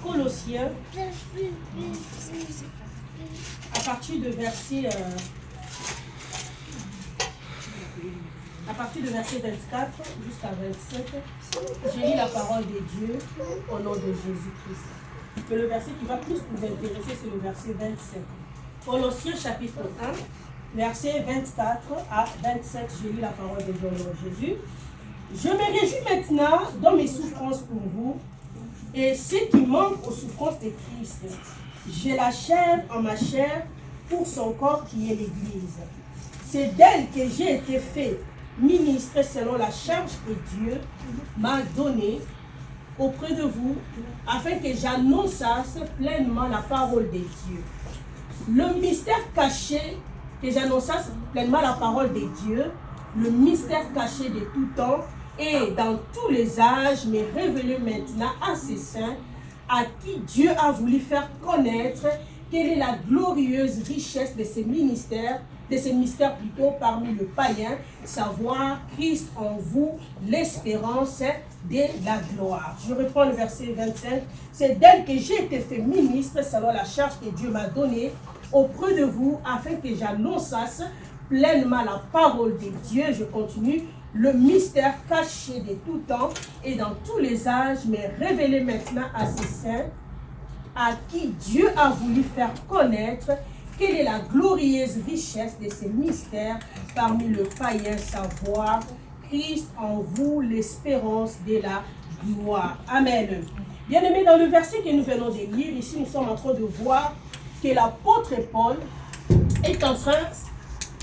Colossiens, à partir de verset 24 jusqu'à 27, j'ai lu la parole de Dieu au nom de Jésus-Christ. Mais le verset qui va plus nous intéresser, c'est le verset 27. Colossiens chapitre 1, verset 24 à 27, j'ai lu la parole de Dieu au nom de Jésus. Je me réjouis maintenant dans mes souffrances pour vous et ce qui manque aux souffrances de Christ. Je l'achève en ma chair pour son corps qui est l'Église. C'est d'elle que j'ai été fait ministre selon la charge que Dieu m'a donnée auprès de vous, afin que j'annonçasse pleinement la parole de Dieu. Le mystère caché, que j'annonçasse pleinement la parole de Dieu, le mystère caché de tout temps et dans tous les âges, mais révélé maintenant à ses saints, à qui Dieu a voulu faire connaître quelle est la glorieuse richesse de ces mystères plutôt parmi le païen, savoir Christ en vous, l'espérance de la gloire. Je reprends le verset 25. C'est d'elle que j'ai été fait ministre selon la charge que Dieu m'a donnée auprès de vous, afin que j'annonçasse pleinement la parole de Dieu. Je continue. Le mystère caché de tout temps et dans tous les âges, mais révélé maintenant à ses saints, à qui Dieu a voulu faire connaître quelle est la glorieuse richesse de ces mystères parmi le païen, savoir Christ en vous, l'espérance de la gloire. Amen. Bien-aimés, dans le verset que nous venons de lire, ici nous sommes en train de voir que l'apôtre Paul est en train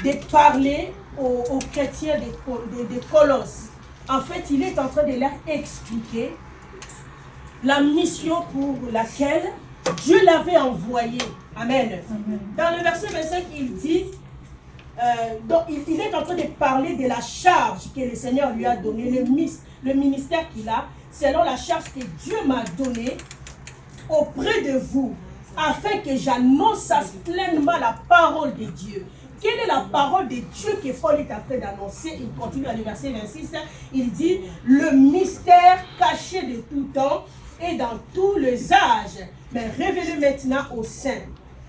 de parler aux chrétiens de Colosse. En fait, il est en train de leur expliquer la mission pour laquelle Dieu l'avait envoyé. Amen. Amen. Dans le verset 25, il dit, donc il est en train de parler de la charge que le Seigneur lui a donnée, le ministère qu'il a, selon la charge que Dieu m'a donnée auprès de vous, afin que j'annonce pleinement la parole de Dieu. Quelle est la parole de Dieu que Paul est en train d'annoncer? Il continue à le verset 26, il dit, le mystère caché de tout temps et dans tous les âges, mais révélé maintenant aux saints,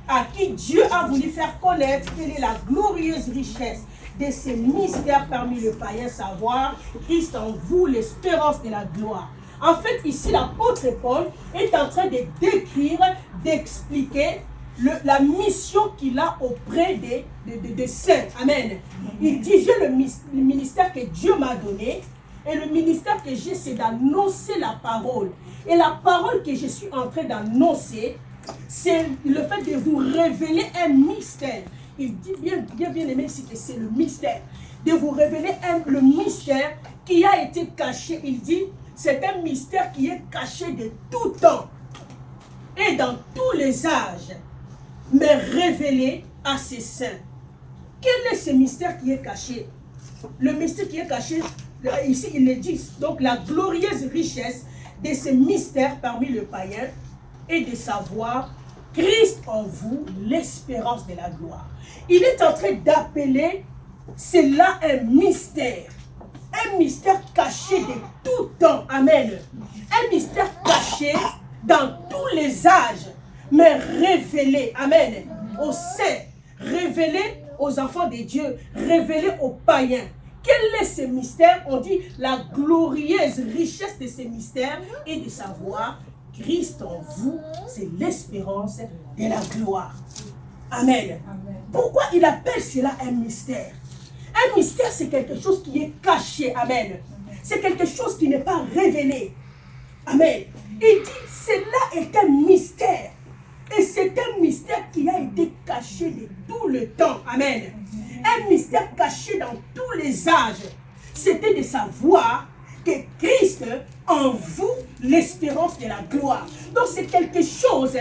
à qui Dieu a voulu faire connaître quelle est la glorieuse richesse de ces mystères parmi le païen, savoir Christ en vous, l'espérance de la gloire. En fait, ici, l'apôtre Paul est en train de décrire, d'expliquer la mission qu'il a auprès des saints. Amen. Il dit, j'ai le ministère que Dieu m'a donné, et le ministère que j'ai, c'est d'annoncer la parole. Et la parole que je suis en train d'annoncer, c'est le fait de vous révéler un mystère. Il dit bien aimé ici que c'est le mystère. De vous révéler le mystère qui a été caché. Il dit, c'est un mystère qui est caché de tout temps et dans tous les âges, mais révélé à ses saints. Quel est ce mystère qui est caché? Le mystère qui est caché, ici il le dit, donc la glorieuse richesse de ces mystères parmi le païen et de savoir Christ en vous, l'espérance de la gloire. Il est en train d'appeler cela un mystère caché de tout temps. Amen. Un mystère caché dans tous les âges, mais révélé, amen, aux saints, révélé aux enfants de Dieu, révélé aux païens. Quel est ce mystère? On dit la glorieuse richesse de ces mystères et de savoir Christ en vous, c'est l'espérance de la gloire. Amen. Amen. Pourquoi il appelle cela un mystère? Un mystère, c'est quelque chose qui est caché. Amen. C'est quelque chose qui n'est pas révélé. Amen. Il dit, cela est un mystère. Et c'est un mystère qui a été caché de tout le temps. Amen. Un mystère caché dans tous les âges. C'était de savoir que Christ en vous, l'espérance de la gloire. Donc c'est quelque chose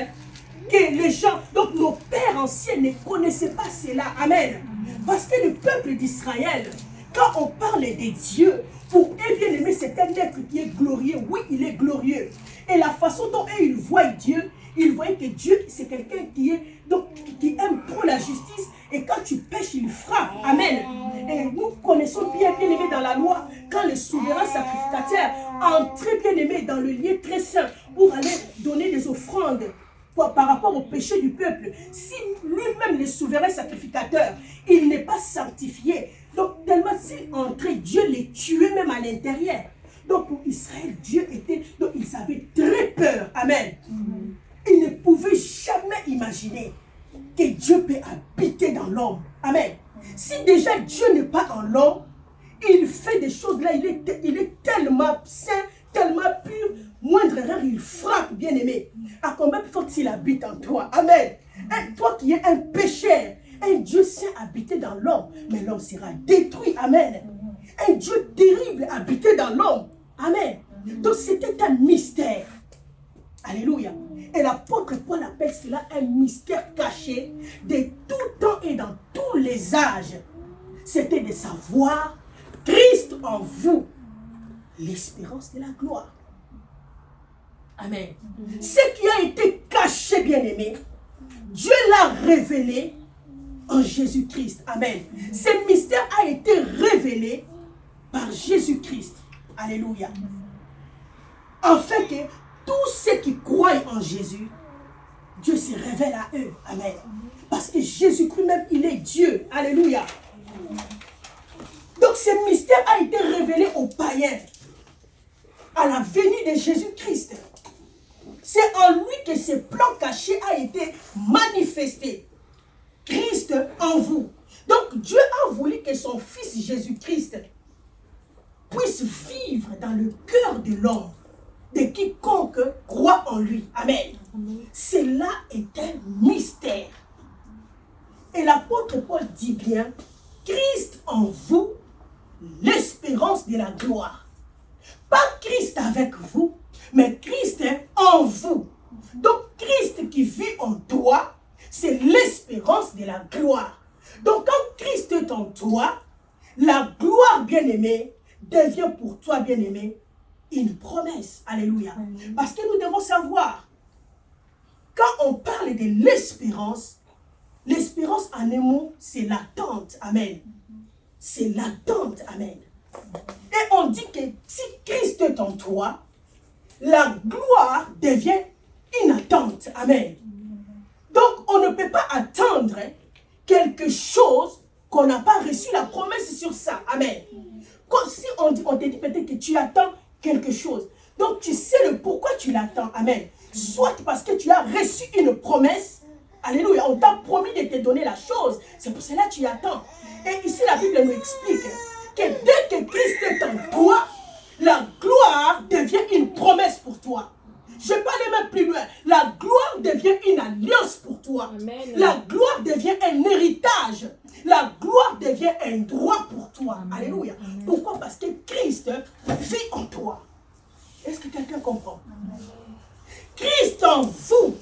que les gens, donc nos pères anciens ne connaissaient pas cela. Amen. Parce que le peuple d'Israël, quand on parle de Dieu, pour eux bien aimer, c'est un être qui est glorieux. Oui, il est glorieux. Et la façon dont eux, ils voient Dieu, ils voient que Dieu, c'est quelqu'un qui aime trop la justice. Et quand tu pêches, il frappe. Amen. Et nous connaissons bien aimé dans la loi, quand le souverain sacrificateur entrer, bien aimé, dans le lieu très saint pour aller donner des offrandes par rapport au péché du peuple, si lui-même, le souverain sacrificateur, il n'est pas sanctifié, donc tellement s'il entrait, Dieu les tuait même à l'intérieur. Donc pour Israël, Dieu était, donc ils avaient très peur. Amen. Ils ne pouvaient jamais imaginer que Dieu peut habiter dans l'homme. Amen. Si déjà Dieu n'est pas en l'homme, il fait des choses là, il est tellement saint, tellement pur, moindre erreur, il frappe, bien aimé. À combien faut-il habite en toi? Amen. Et toi qui es un pécheur, un Dieu saint habité dans l'homme, mais l'homme sera détruit. Amen. Un Dieu terrible habité dans l'homme. Amen. Donc c'était un mystère. Alléluia. Et l'apôtre Paul appelle cela un mystère caché de tout temps et dans tous les âges. C'était de savoir Christ en vous, l'espérance de la gloire. Amen. Ce qui a été caché, bien-aimé, Dieu l'a révélé en Jésus-Christ. Amen. Ce mystère a été révélé par Jésus-Christ. Alléluia. En fait que tous ceux qui croient en Jésus, Dieu se révèle à eux. Amen. Parce que Jésus-Christ même, il est Dieu. Alléluia. Donc ce mystère a été révélé aux païens à la venue de Jésus-Christ. C'est en lui que ce plan caché a été manifesté. Christ en vous. Donc Dieu a voulu que son Fils Jésus-Christ puisse vivre dans le cœur de l'homme, de quiconque croit en lui. Amen. Cela est un mystère. Et l'apôtre Paul dit bien, Christ en vous, l'espérance de la gloire. Pas Christ avec vous, mais Christ en vous. Donc Christ qui vit en toi, c'est l'espérance de la gloire. Donc quand Christ est en toi, la gloire, bien-aimée, devient pour toi, bien-aimé, une promesse. Alléluia. Parce que nous devons savoir, quand on parle de l'espérance en un mot, c'est l'attente. Amen. C'est l'attente. Amen. Et on dit que si Christ est en toi, la gloire devient une attente. Amen. Donc on ne peut pas attendre quelque chose qu'on n'a pas reçu la promesse sur ça. Amen. Comme si on te dit peut-être que tu attends quelque chose. Donc tu sais le pourquoi tu l'attends. Amen. Soit parce que tu as reçu une promesse. Alléluia. On t'a promis de te donner la chose. C'est pour cela que tu attends. Et ici la Bible nous explique que dès que Christ est en toi, la gloire devient une promesse pour toi. Je vais pas aller même plus loin. La gloire devient une alliance pour toi. Amen. La gloire devient un héritage. La gloire devient un droit pour toi. Amen. Alléluia. Amen. Pourquoi? Parce que Christ vit en toi. Est-ce que quelqu'un comprend? Amen. Christ en vous,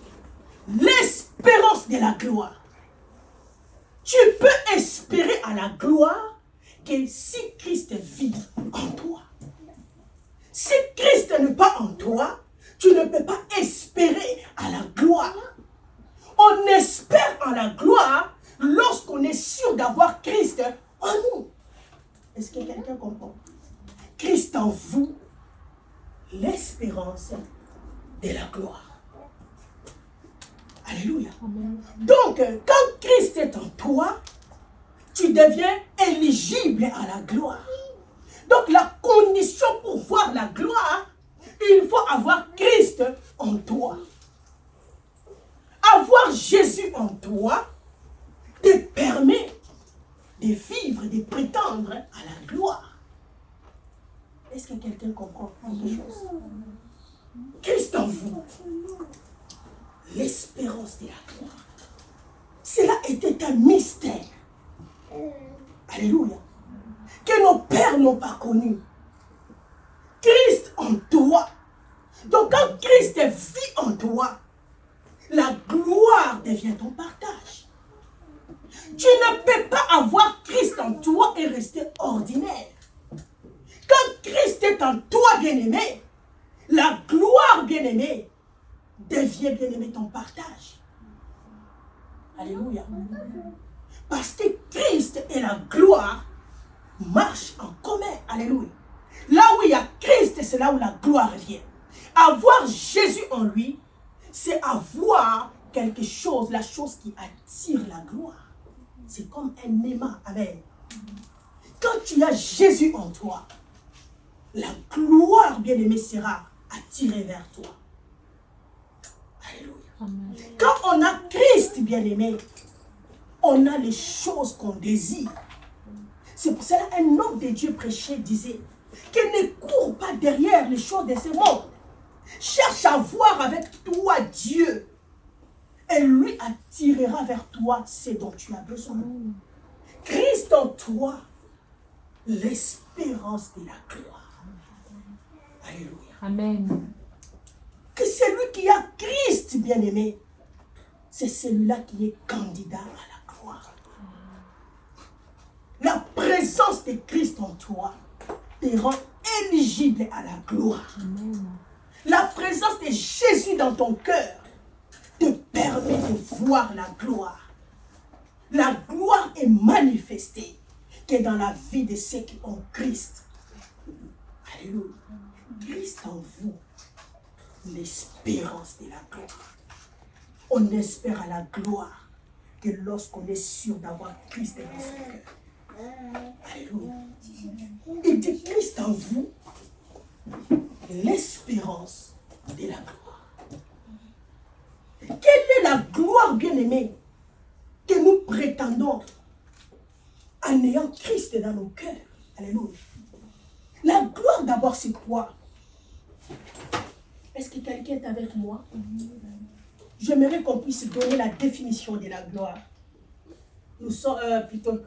l'espérance de la gloire. Tu peux espérer à la gloire que si Christ vit en toi. Si Christ n'est pas en toi, tu ne peux pas espérer à la gloire. On espère en la gloire lorsqu'on est sûr d'avoir Christ en nous. Est-ce que quelqu'un comprend? Christ en vous, l'espérance de la gloire. Alléluia. Amen. Donc, quand Christ est en toi, tu deviens éligible à la gloire. Donc, la condition pour voir la gloire, il faut avoir Christ en toi. Avoir Jésus en toi te permet de vivre, de prétendre à la gloire. Est-ce que quelqu'un comprend quelque chose? Christ en vous, l'espérance de la gloire. Cela était un mystère. Alléluia. Que nos pères n'ont pas connu. Christ en toi. Donc quand Christ vit en toi, la gloire devient ton partage. Tu ne peux pas avoir Christ en toi et rester ordinaire. Quand Christ est en toi, bien-aimé, la gloire, bien-aimé, devient, bien-aimé, ton partage. Alléluia. Parce que Christ et la gloire marchent en commun. Alléluia. Là où il y a Christ, c'est là où la gloire vient. Avoir Jésus en lui, c'est avoir quelque chose, la chose qui attire la gloire. C'est comme un aimant. Amen. Quand tu as Jésus en toi, la gloire, bien-aimé, sera attirée vers toi. Alléluia. Amen. Quand on a Christ, bien-aimé, on a les choses qu'on désire. C'est pour cela qu'un homme de Dieu prêchait, disait, qu'il ne court pas derrière les choses de ce monde. Cherche à voir avec toi Dieu. Et lui attirera vers toi ce dont tu as besoin. Christ en toi, l'espérance de la gloire. Alléluia. Amen. Que celui qui a Christ, bien-aimé, c'est celui-là qui est candidat à la gloire. La présence de Christ en toi te rend éligible à la gloire. Amen. La présence de Jésus dans ton cœur te permet de voir la gloire. La gloire est manifestée que dans la vie de ceux qui ont Christ. Alléluia. Christ en vous, l'espérance de la gloire. On espère à la gloire que lorsqu'on est sûr d'avoir Christ dans son cœur. Alléluia. Il dit Christ en vous, l'espérance de la gloire. Quelle est la gloire, bien-aimée, que nous prétendons en ayant Christ dans nos cœurs? Alléluia. La gloire d'abord, c'est quoi? Est-ce que quelqu'un est avec moi? J'aimerais qu'on puisse donner la définition de la gloire. Nous sommes plutôt...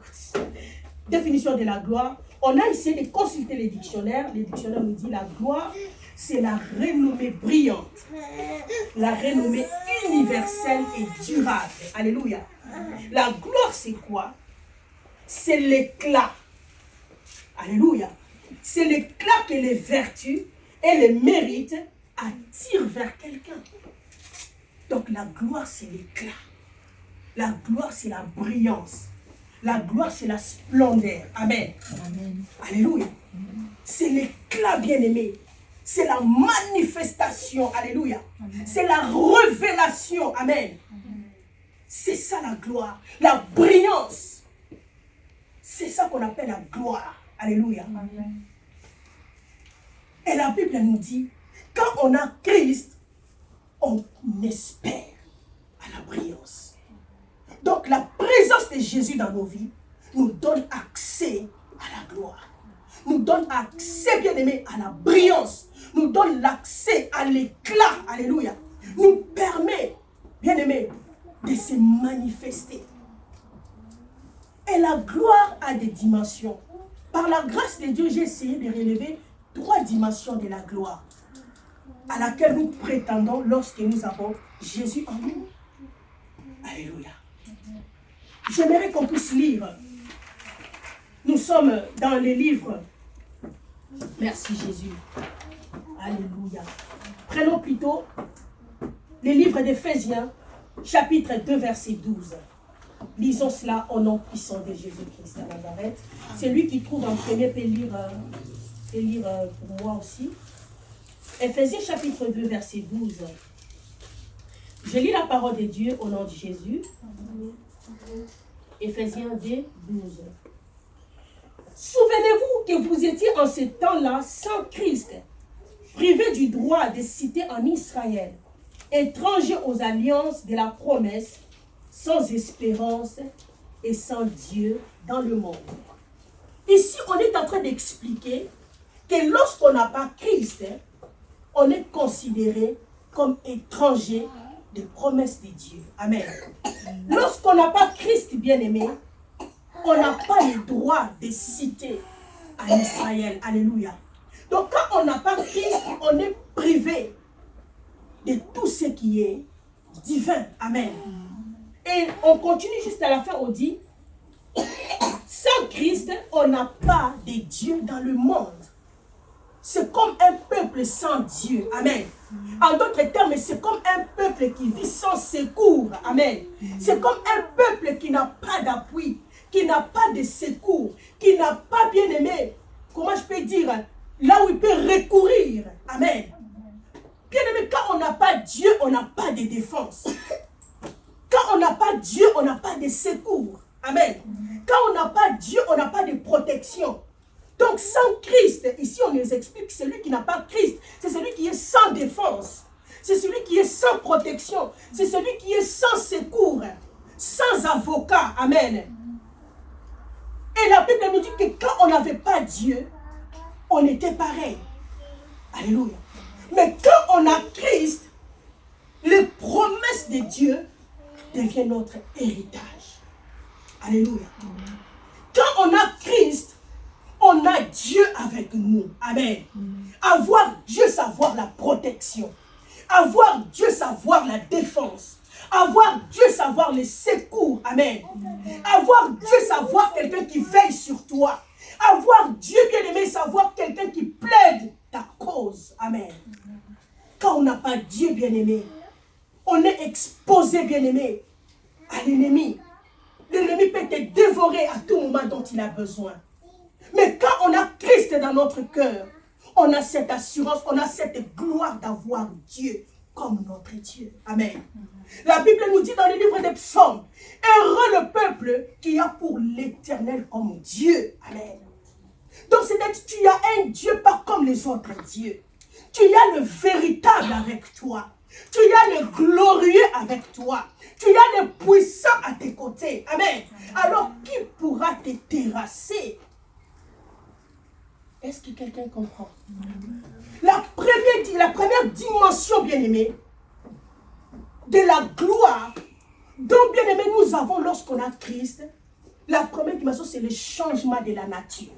Définition de la gloire. On a essayé de consulter les dictionnaires. Les dictionnaires nous disent la gloire, c'est la renommée brillante, la renommée universelle et durable. Alléluia. La gloire, c'est quoi? C'est l'éclat. Alléluia. C'est l'éclat que les vertus et les mérites attirent vers quelqu'un. Donc la gloire, c'est l'éclat. La gloire, c'est la brillance. La gloire, c'est la splendeur. Amen. Amen. Alléluia. C'est l'éclat, bien-aimé. C'est la manifestation. Alléluia. C'est la révélation. Amen. C'est ça la gloire. La brillance. C'est ça qu'on appelle la gloire. Alléluia. Amen. Et la Bible nous dit, quand on a Christ, on espère à la brillance. Donc la présence de Jésus dans nos vies nous donne accès à la gloire. Nous donne accès, bien-aimé, à la brillance. Nous donne l'accès à l'éclat. Alléluia. Nous permet, bien-aimé, de se manifester. Et la gloire a des dimensions. Par la grâce de Dieu, j'ai essayé de relever 3 dimensions de la gloire à laquelle nous prétendons lorsque nous avons Jésus en nous. Alléluia. J'aimerais qu'on puisse lire. Nous sommes dans les livres. Merci Jésus. Alléluia. Prenons plutôt les livres d'Éphésiens, chapitre 2, verset 12. Lisons cela au nom puissant de Jésus-Christ à Nazareth. C'est lui qui trouve en premier, peut lire pour moi aussi. Éphésiens chapitre 2, verset 12. Je lis la parole de Dieu au nom de Jésus. Éphésiens 2, 12. Souvenez-vous que vous étiez en ce temps-là sans Christ, privés du droit de citer en Israël, étrangers aux alliances de la promesse, sans espérance et sans Dieu dans le monde. Ici, on est en train d'expliquer que lorsqu'on n'a pas Christ, on est considéré comme étranger des promesses de Dieu. Amen. Lorsqu'on n'a pas Christ, bien-aimé, on n'a pas le droit de citer en Israël. Alléluia. Donc quand on n'a pas Christ, on est privé de tout ce qui est divin. Amen. Et on continue juste à la fin, on dit, sans Christ, on n'a pas de Dieu dans le monde. C'est comme un peuple sans Dieu. Amen. En d'autres termes, c'est comme un peuple qui vit sans secours. Amen. C'est comme un peuple qui n'a pas d'appui, qui n'a pas de secours, qui n'a pas, bien aimé, comment je peux dire, là où il peut recourir. Amen. Bien aimé, quand on n'a pas Dieu, on n'a pas de défense. Quand on n'a pas Dieu, on n'a pas de secours. Amen. Quand on n'a pas Dieu, on n'a pas de protection. Donc sans Christ, ici on nous explique que celui qui n'a pas Christ, c'est celui qui est sans défense. C'est celui qui est sans protection. C'est celui qui est sans secours, sans avocat. Amen. Et la Bible nous dit que quand on n'avait pas Dieu, on était pareil. Alléluia. Mais quand on a Christ, les promesses de Dieu deviennent notre héritage. Alléluia. Quand on a Christ, on a Dieu avec nous. Amen. Avoir Dieu, savoir la protection. Avoir Dieu, savoir la défense. Avoir Dieu, savoir les secours. Amen. Avoir Dieu, savoir quelqu'un qui veille sur toi. Avoir Dieu, bien-aimé, savoir quelqu'un qui plaide ta cause. Amen. Quand on n'a pas Dieu, bien-aimé, on est exposé, bien-aimé, à l'ennemi. L'ennemi peut te dévorer à tout moment dont il a besoin. Mais quand on a Christ dans notre cœur, on a cette assurance, on a cette gloire d'avoir Dieu comme notre Dieu. Amen. La Bible nous dit dans le livre des psaumes, heureux le peuple qui a pour l'Éternel comme Dieu. Amen. Donc c'est-à-dire que tu as un Dieu pas comme les autres dieux. Tu as le véritable avec toi. Tu as le glorieux avec toi. Tu as le puissant à tes côtés. Amen. Alors qui pourra te terrasser? Est-ce que quelqu'un comprend? La première dimension, bien-aimée, de la gloire dont, bien-aimé, nous avons lorsqu'on a Christ, la première dimension, c'est le changement de la nature.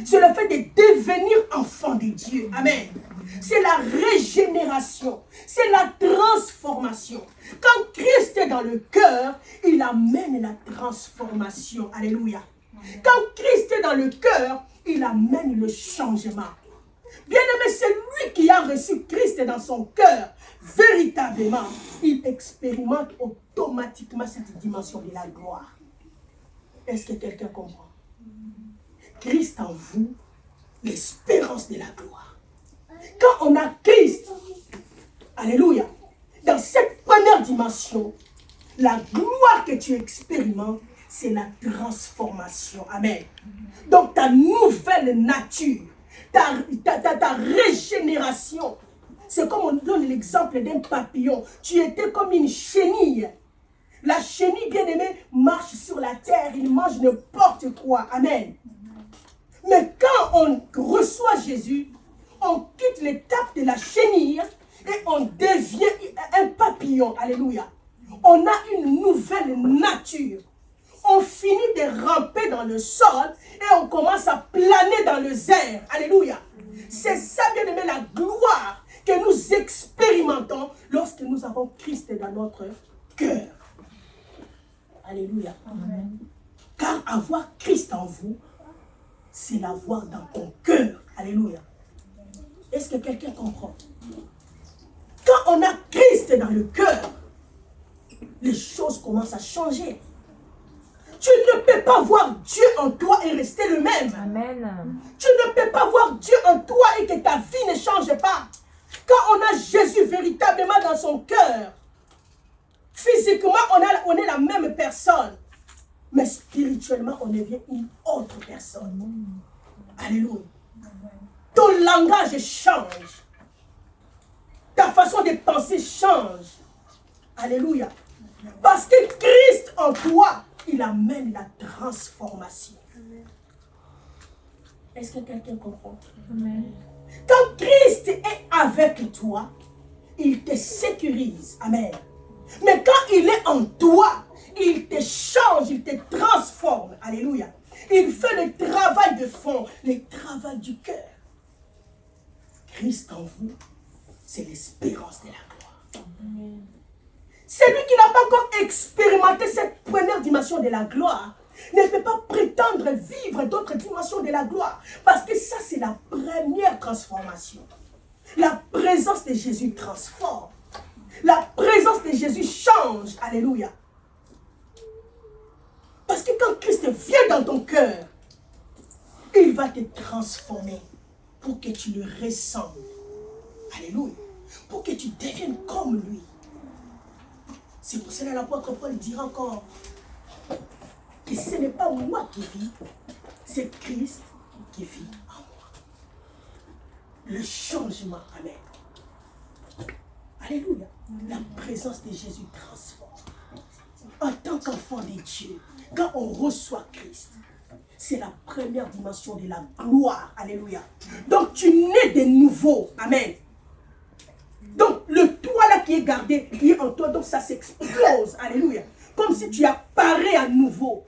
C'est le fait de devenir enfant de Dieu. Amen. C'est la régénération. C'est la transformation. Quand Christ est dans le cœur, il amène la transformation. Alléluia. Quand Christ est dans le cœur, il amène le changement. Bien-aimé, c'est lui qui a reçu Christ dans son cœur. Véritablement, il expérimente automatiquement cette dimension de la gloire. Est-ce que quelqu'un comprend? Christ en vous, l'espérance de la gloire. Quand on a Christ, alléluia, dans cette première dimension, la gloire que tu expérimentes, c'est la transformation. Amen. Donc ta nouvelle nature, ta régénération, c'est comme on donne l'exemple d'un papillon. Tu étais comme une chenille. La chenille, bien-aimée, marche sur la terre, il mange n'importe quoi. Amen. Mais quand on reçoit Jésus, on quitte l'étape de la chenille et on devient un papillon. Alléluia. On a une nouvelle nature. On finit de ramper dans le sol et on commence à planer dans les airs. Alléluia. C'est ça, bien-aimé, la gloire que nous expérimentons lorsque nous avons Christ dans notre cœur. Alléluia. Amen. Car avoir Christ en vous, c'est l'avoir dans ton cœur. Alléluia. Est-ce que quelqu'un comprend? Quand on a Christ dans le cœur, les choses commencent à changer. Tu ne peux pas voir Dieu en toi et rester le même. Amen. Tu ne peux pas voir Dieu en toi et que ta vie ne change pas. Quand on a Jésus véritablement dans son cœur, physiquement, on est la même personne. Mais spirituellement, on devient une autre personne. Alléluia. Ton langage change. Ta façon de penser change. Alléluia. Parce que Christ en toi, il amène la transformation. Est-ce que quelqu'un comprend? Amen. Quand Christ est avec toi, il te sécurise. Amen. Mais quand il est en toi, il te change, il te transforme. Alléluia. Il fait le travail de fond, le travail du cœur. Christ en vous, c'est l'espérance de la gloire. Amen. Celui qui n'a pas encore expérimenté cette première dimension de la gloire ne peut pas prétendre vivre d'autres dimensions de la gloire. Parce que ça, c'est la première transformation. La présence de Jésus transforme. La présence de Jésus change. Alléluia. Parce que quand Christ vient dans ton cœur, il va te transformer. pour que tu le ressembles. Alléluia. Pour que tu deviennes comme lui. C'est pour cela que l'apôtre Paul dira encore que ce n'est pas moi qui vis, c'est Christ qui vit en moi. Le changement, amen. Alléluia. La présence de Jésus transforme. En tant qu'enfant de Dieu, quand on reçoit Christ, c'est la première dimension de la gloire. Alléluia. Donc tu nais de nouveau. Amen. Donc le toi là qui est gardé, qui est en toi, donc ça s'explose. Alléluia. Comme si tu apparais à nouveau.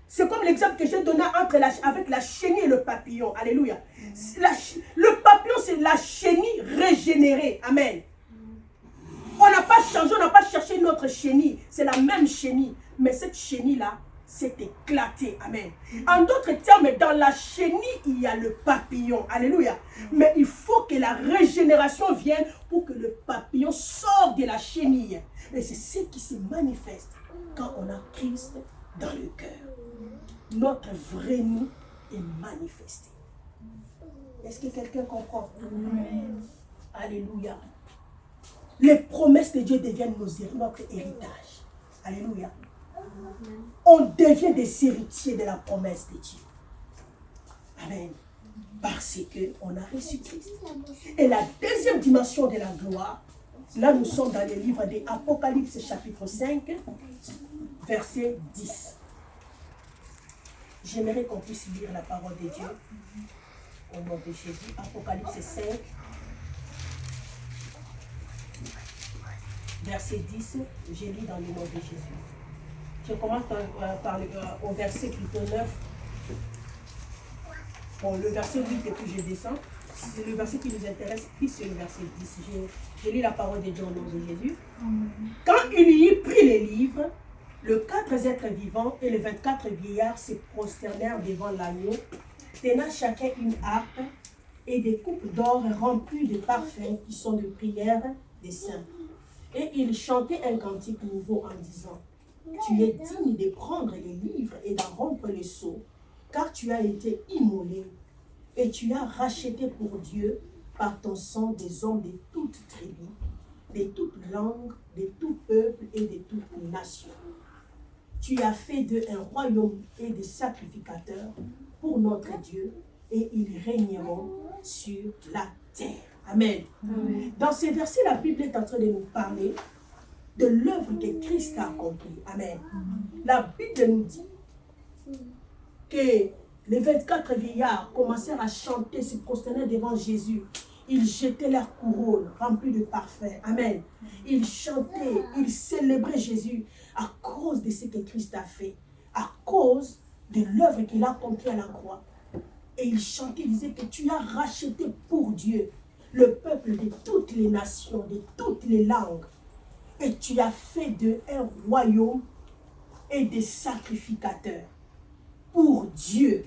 C'est comme l'exemple que j'ai donné avec la chenille et le papillon. Alléluia. Le papillon, c'est la chenille régénérée. Amen. On n'a pas changé, on n'a pas cherché une autre chenille. C'est la même chenille. Mais cette chenille-là s'est éclatée. Amen. En d'autres termes, dans la chenille, il y a le papillon. Alléluia. Mais il faut que la régénération vienne pour que le papillon sorte de la chenille. Et c'est ce qui se manifeste quand on a Christ dans le cœur. Notre vrai nous est manifesté. Est-ce que quelqu'un comprend? Amen. Alléluia. Les promesses de Dieu deviennent notre héritage. Alléluia. On devient des héritiers de la promesse de Dieu. Amen. Parce qu'on a reçu Christ. Et la deuxième dimension de la gloire, là nous sommes dans le livre de Apocalypse chapitre 5, verset 10. J'aimerais qu'on puisse lire la parole de Dieu au nom de Jésus. Apocalypse 5, verset 10, je lis dans le nom de Jésus. Je commence au verset plutôt 9. Bon, le verset 8 et puis je descends. C'est le verset qui nous intéresse, puis c'est le verset 10. Je lis la parole de Dieu au nom de Jésus. Quand il y eut pris les livres, les 4 êtres vivants et les 24 vieillards se prosternèrent devant l'agneau, tenant chacun une harpe et des coupes d'or remplies de parfums qui sont de prières des saints. Et ils chantaient un cantique nouveau en disant: tu es digne de prendre les livres et d'en rompre les sceaux, car tu as été immolé et tu as racheté pour Dieu par ton sang des hommes de toutes tribus, de toutes langues, de tout peuple et de toutes nations. Tu as fait d'eux un royaume et des sacrificateurs pour notre Dieu, et ils régneront sur la terre. Amen. Amen. Dans ces versets, la Bible est en train de nous parler de l'œuvre que Christ a accomplie. Amen. La Bible nous dit que les 24 vieillards commencèrent à chanter, se prosterner devant Jésus. Ils jetaient leurs couronnes remplies de parfums. Amen. Ils chantaient, ils célébraient Jésus à cause de ce que Christ a fait, à cause de l'œuvre qu'il a accomplie à la croix. Et ils chantaient, ils disaient que tu as racheté pour Dieu le peuple de toutes les nations, de toutes les langues. Et tu as fait d'eux un royaume et des sacrificateurs pour Dieu.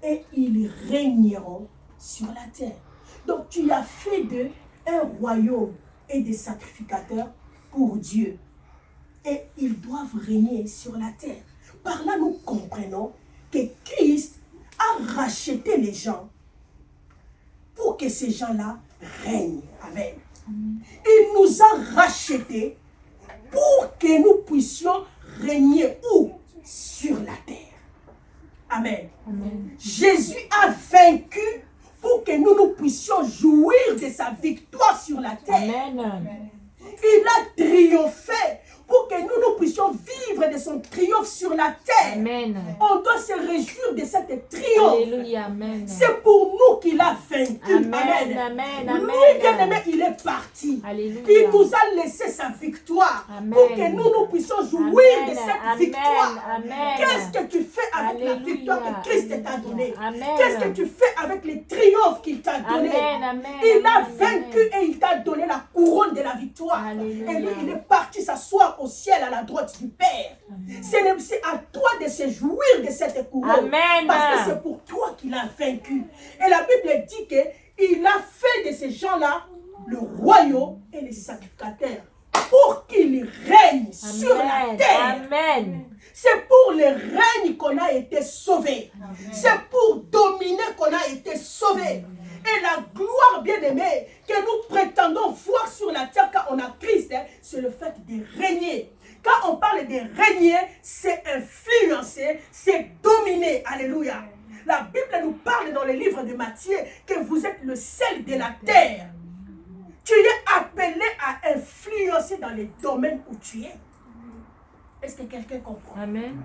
Et ils régneront sur la terre. Donc tu as fait d'eux un royaume et des sacrificateurs pour Dieu. Et ils doivent régner sur la terre. Par là, nous comprenons que Christ a racheté les gens pour que ces gens-là règnent. Amen. Il nous a rachetés pour que nous puissions régner où? Sur la terre. Amen. Amen. Jésus a vaincu pour que nous puissions jouir de sa victoire sur la terre. Amen. Il a triomphé pour que nous puissions vivre de son triomphe sur la terre. Amen. On doit se réjouir de cette triomphe. Alléluia. Amen. C'est pour nous qu'il a vaincu. Amen. Amen. Amen. Lui, bien-aimé, il est parti. Alléluia. Il nous a laissé sa victoire. Amen. Pour que nous puissions jouir de cette victoire. Qu'est-ce que tu fais avec la victoire que Christ t'a donnée? Qu'est-ce que tu fais avec les triomphes qu'il t'a donné? Il a vaincu et il t'a donné la couronne de la victoire. Alléluia. Et lui, il est parti s'asseoir au ciel à la droite du Père. C'est à toi de se jouir de cette couronne. Amen. Parce que c'est pour toi qu'il a vaincu. Et la Bible dit qu'il a fait de ces gens-là le royaume et les sacrificateurs pour qu'ils règnent sur la terre. Amen. C'est pour le règne qu'on a été sauvé. C'est pour dominer qu'on a été sauvé. la terre, quand on a Christ, c'est le fait de régner. Quand on parle de régner, c'est influencer, c'est dominer. Alléluia. La Bible nous parle dans le livre de Matthieu que vous êtes le sel de la terre. Tu es appelé à influencer dans les domaines où tu es. Est-ce que quelqu'un comprend? Amen.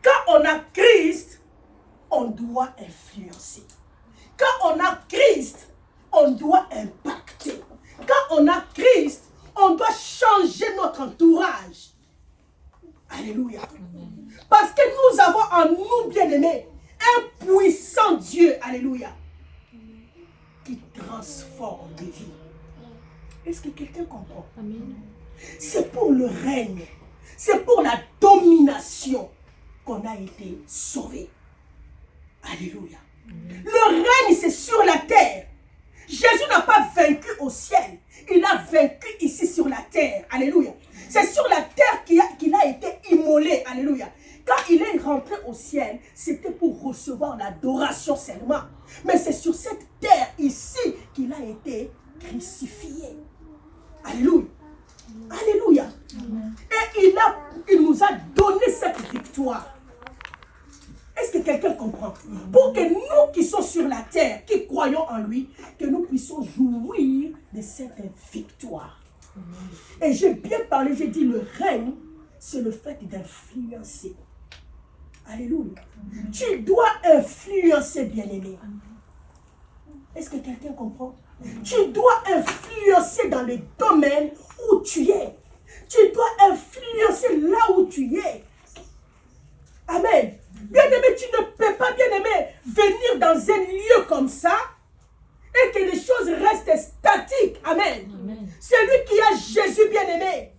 Quand on a Christ, on doit influencer. Quand on a Christ, on doit impacter. Quand on a Christ, on doit changer notre entourage. Alléluia. Parce que nous avons en nous, bien-aimés, un puissant Dieu. Alléluia. Qui transforme des vies. Est-ce que quelqu'un comprend? Amen. C'est pour le règne. C'est pour la domination qu'on a été sauvé. Alléluia. Le règne, c'est sur la terre. Jésus n'a pas vaincu au ciel. Il a vaincu ici sur la terre. Alléluia. C'est sur la terre qu'il a été immolé. Alléluia. Quand il est rentré au ciel, c'était pour recevoir l'adoration seulement. Mais c'est sur cette terre ici qu'il a été crucifié. Alléluia. Alléluia. Et il nous a donné cette victoire. Est-ce que quelqu'un comprend? Pour que nous qui sommes sur la terre, qui croyons en lui, que nous puissions jouir de cette victoire. Et j'ai bien parlé, j'ai dit le règne, c'est le fait d'influencer. Alléluia. Tu dois influencer, bien-aimé. Est-ce que quelqu'un comprend? Tu dois influencer dans le domaine où tu es. Tu dois influencer là où tu es. Amen. Bien-aimé, tu ne peux pas, bien-aimé, venir dans un lieu comme ça et que les choses restent statiques. Amen. Amen. Celui qui a Jésus, bien-aimé,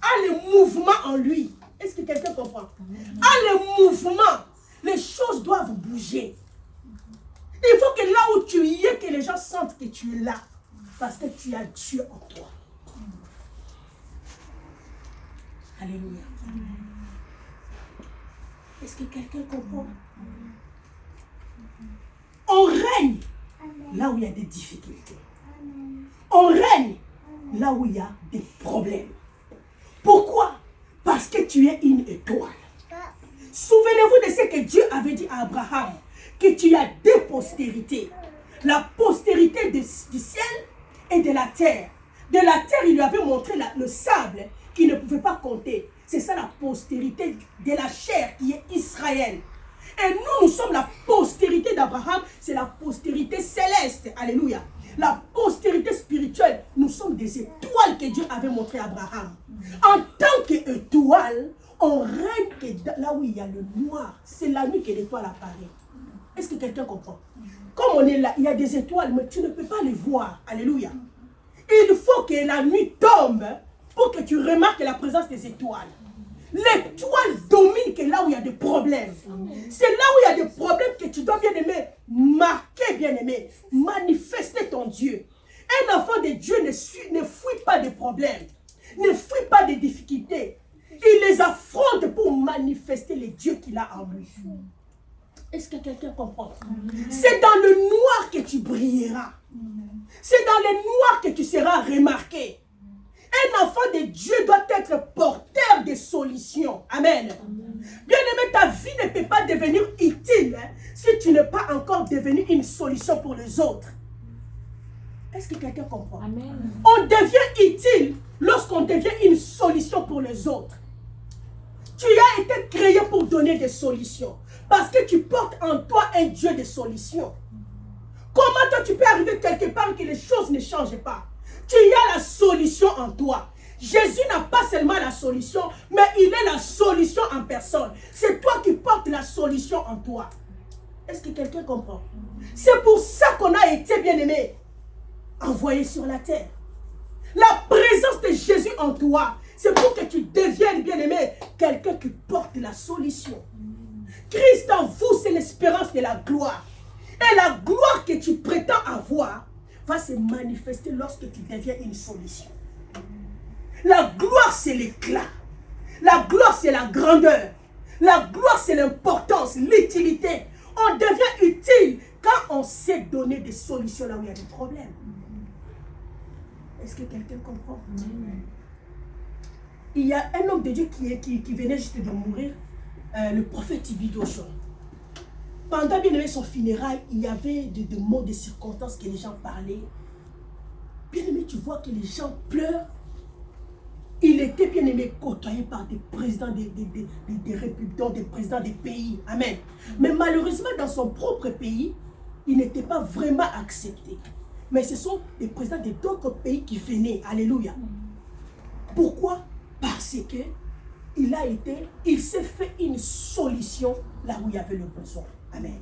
a le mouvement en lui. Est-ce que quelqu'un comprend? Amen. A le mouvement. Les choses doivent bouger. Il faut que là où tu y es, que les gens sentent que tu es là. Parce que tu as Dieu en toi. Alléluia. Est-ce que quelqu'un comprend? On règne là où il y a des difficultés. On règne là où il y a des problèmes. Pourquoi? Parce que tu es une étoile. Souvenez-vous de ce que Dieu avait dit à Abraham, que tu as deux postérités. La postérité du ciel et de la terre. De la terre, il lui avait montré le sable qu'il ne pouvait pas compter. C'est ça la postérité de la chair qui est Israël. Et nous sommes la postérité d'Abraham, c'est la postérité céleste. Alléluia. La postérité spirituelle, nous sommes des étoiles que Dieu avait montrées à Abraham. En tant qu'étoile, on règne que là où il y a le noir. C'est la nuit que l'étoile apparaît. Est-ce que quelqu'un comprend? Comme on est là, il y a des étoiles, mais tu ne peux pas les voir. Alléluia. Il faut que la nuit tombe pour que tu remarques la présence des étoiles. L'étoile domine que là où il y a des problèmes. C'est là où il y a des problèmes que tu dois, bien aimer, marquer, bien aimer, manifester ton Dieu. Un enfant de Dieu ne fuit pas des problèmes, ne fuit pas des difficultés. Il les affronte pour manifester les dieux qu'il a en lui. Est-ce que quelqu'un comprend? C'est dans le noir que tu brilleras. C'est dans le noir que tu seras remarqué. Un enfant de Dieu doit être porteur de solutions. Amen. Bien-aimé, ta vie ne peut pas devenir utile si tu n'es pas encore devenu une solution pour les autres. Est-ce que quelqu'un comprend? Amen. On devient utile lorsqu'on devient une solution pour les autres. Tu as été créé pour donner des solutions. Parce que tu portes en toi un Dieu de solutions. Comment toi tu peux arriver quelque part que les choses ne changent pas? Tu as la solution en toi. Jésus n'a pas seulement la solution, mais il est la solution en personne. C'est toi qui portes la solution en toi. Est-ce que quelqu'un comprend? C'est pour ça qu'on a été, bien-aimé, envoyé sur la terre. La présence de Jésus en toi, c'est pour que tu deviennes, bien-aimé, quelqu'un qui porte la solution. Christ en vous, c'est l'espérance de la gloire. Et la gloire que tu prétends avoir va se manifester lorsque tu deviens une solution. La gloire, c'est l'éclat. La gloire, c'est la grandeur. La gloire, c'est l'importance, l'utilité. On devient utile quand on sait donner des solutions là où il y a des problèmes. Est-ce que quelqu'un comprend? Il y a un homme de Dieu qui venait juste de mourir, le prophète Ibidocho. Pendant bien aimé son funérail, il y avait des mots, des circonstances que les gens parlaient. Bien aimé, tu vois que les gens pleurent. Il était bien aimé côtoyé par des présidents des républiques, des présidents des pays. Amen. Mais malheureusement, dans son propre pays, il n'était pas vraiment accepté. Mais ce sont des présidents d'autres pays qui venaient. Alléluia. Pourquoi? Parce que il s'est fait une solution là où il y avait le besoin. Amen.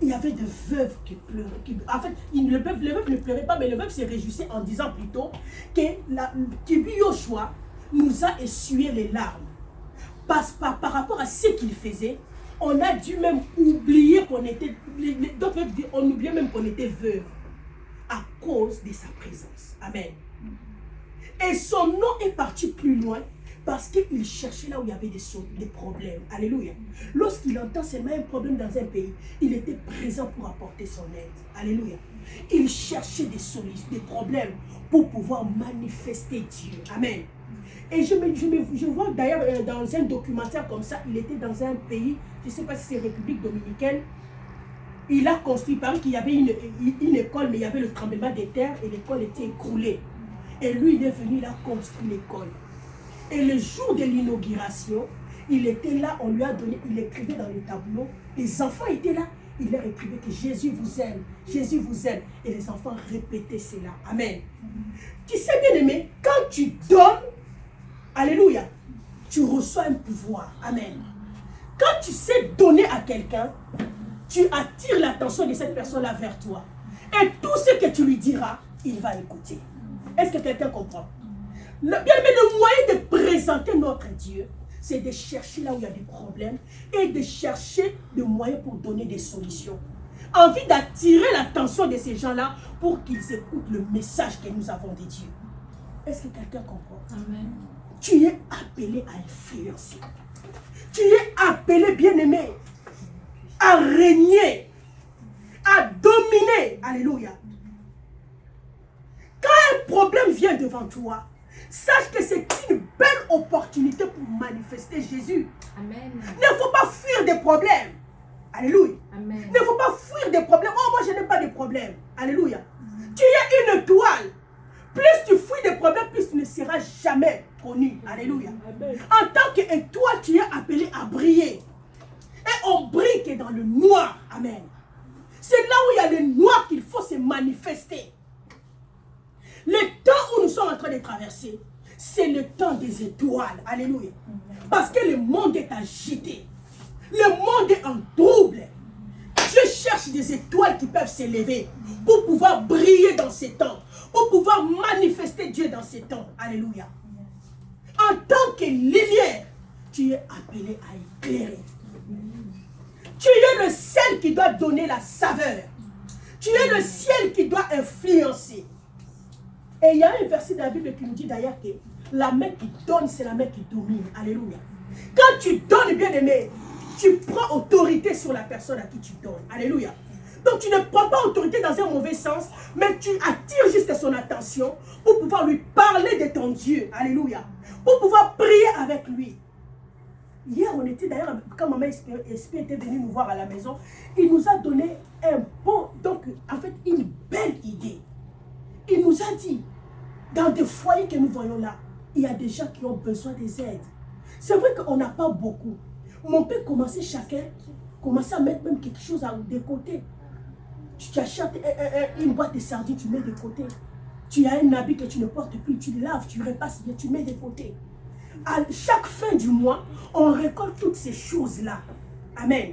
Il y avait des veuves qui pleuraient. En fait, le veuve ne pleurait pas, mais le veuve se réjouissait en disant plutôt que Yoshua nous a essuyé les larmes. Par rapport à ce qu'il faisait, on a dû même oublier qu'on était... D'autres veuves disent, on oubliait même qu'on était veuve à cause de sa présence. Amen. Et son nom est parti plus loin parce qu'il cherchait là où il y avait des problèmes. Alléluia. Lorsqu'il entend seulement un problème dans un pays, il était présent pour apporter son aide. Alléluia. Il cherchait des solutions, des problèmes pour pouvoir manifester Dieu. Amen. Et je vois d'ailleurs dans un documentaire comme ça, il était dans un pays, je ne sais pas si c'est République Dominicaine, il a construit, par exemple qu'il y avait une école, mais il y avait le tremblement des terres et l'école était écroulée. Et lui, il est venu, il a construit l'école. Et le jour de l'inauguration, il était là, on lui a donné, il écrivait dans le tableau, les enfants étaient là, il leur écrivait que Jésus vous aime, Jésus vous aime. Et les enfants répétaient cela. Amen. Tu sais bien aimé, quand tu donnes, alléluia, tu reçois un pouvoir. Amen. Quand tu sais donner à quelqu'un, tu attires l'attention de cette personne-là vers toi. Et tout ce que tu lui diras, il va écouter. Est-ce que quelqu'un comprend? Le moyen de présenter notre Dieu, c'est de chercher là où il y a des problèmes et de chercher des moyens pour donner des solutions. Envie d'attirer l'attention de ces gens-là pour qu'ils écoutent le message que nous avons de Dieu. Est-ce que quelqu'un comprend? Amen. Tu es appelé à influencer. Tu es appelé, bien-aimé, à régner, à dominer. Alléluia. Quand un problème vient devant toi, sache que c'est une belle opportunité pour manifester Jésus. Amen. Il ne faut pas fuir des problèmes. Alléluia. Amen. Il ne faut pas fuir des problèmes. Oh, moi, je n'ai pas de problème. Alléluia. Amen. Tu es une étoile. Plus tu fuis des problèmes, plus tu ne seras jamais connu. Alléluia. Amen. En tant qu'étoile, tu es appelé à briller. Et on brille que dans le noir. Amen. C'est là où il y a le noir qu'il faut se manifester. Le temps où nous sommes en train de traverser, c'est le temps des étoiles. Alléluia. Parce que le monde est agité. Le monde est en trouble. Dieu cherche des étoiles qui peuvent s'élever pour pouvoir briller dans ces temps, pour pouvoir manifester Dieu dans ces temps. Alléluia. En tant que lumière, tu es appelé à éclairer. Tu es le ciel qui doit donner la saveur. Tu es le ciel qui doit influencer. Et il y a un verset de la Bible qui nous dit d'ailleurs que la main qui donne, c'est la main qui domine. Alléluia. Quand tu donnes, bien aimé, tu prends autorité sur la personne à qui tu donnes. Alléluia. Donc tu ne prends pas autorité dans un mauvais sens, mais tu attires juste son attention pour pouvoir lui parler de ton Dieu. Alléluia. Pour pouvoir prier avec lui. Hier, on était d'ailleurs, quand maman Esprit était venue nous voir à la maison, il nous a donné en fait, une belle idée. Il nous a dit, dans des foyers que nous voyons là, il y a des gens qui ont besoin des aides. C'est vrai qu'on n'a pas beaucoup. Mais on peut commencer commencer à mettre même quelque chose de côté. Tu achètes une boîte de sardines, tu mets de côté. Tu as un habit que tu ne portes plus, tu le laves, tu repasses bien, tu mets de côté. À chaque fin du mois, on récolte toutes ces choses-là. Amen.